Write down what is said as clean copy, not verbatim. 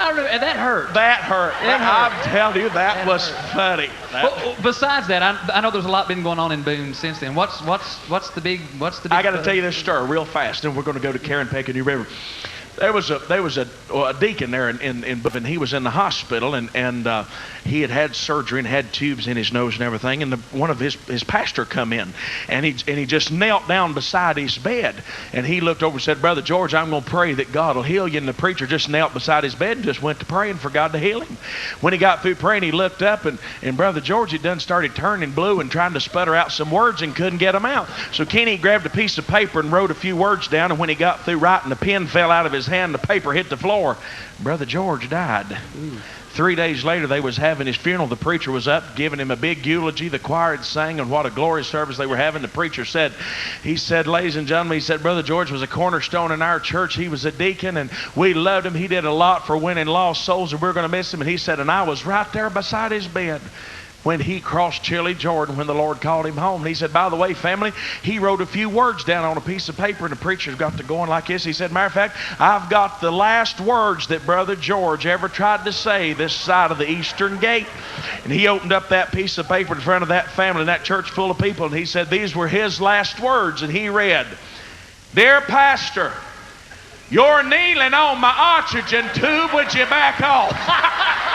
I remember, and that hurt. That hurt. It hurt. I'm telling you, that was funny. Well, besides that, I know there's a lot been going on in Boone since then. What's the big? I got to tell you this story real fast, and we're going to go to Karen Peck and New River. There was a deacon there in Boone, and he was in the hospital, and he had surgery and had tubes in his nose and everything. And one of his pastor come in, and he just knelt down beside his bed, and he looked over and said, "Brother George, I'm going to pray that God will heal you." And the preacher just knelt beside his bed and just went to praying for God to heal him. When he got through praying, he looked up, and Brother George had done started turning blue and trying to sputter out some words and couldn't get them out. So Kenny grabbed a piece of paper and wrote a few words down, and when he got through writing, the pen fell out of his hand, the paper hit the floor. Brother George died. Ooh. 3 days later, they was having his funeral. The preacher was up giving him a big eulogy. The choir had sang, and what a glorious service they were having. The preacher said, ladies and gentlemen, he said, Brother George was a cornerstone in our church. He was a deacon, and we loved him. He did a lot for winning lost souls, and we're going to miss him. And he said, and I was right there beside his bed when he crossed Chili Jordan when the Lord called him home. And he said, by the way, family, he wrote a few words down on a piece of paper, and the preacher's got to going like this. He said, matter of fact, I've got the last words that Brother George ever tried to say this side of the eastern gate. And he opened up that piece of paper in front of that family and that church full of people, and he said these were his last words, and he read, Dear Pastor, you're kneeling on my oxygen tube, would you back off?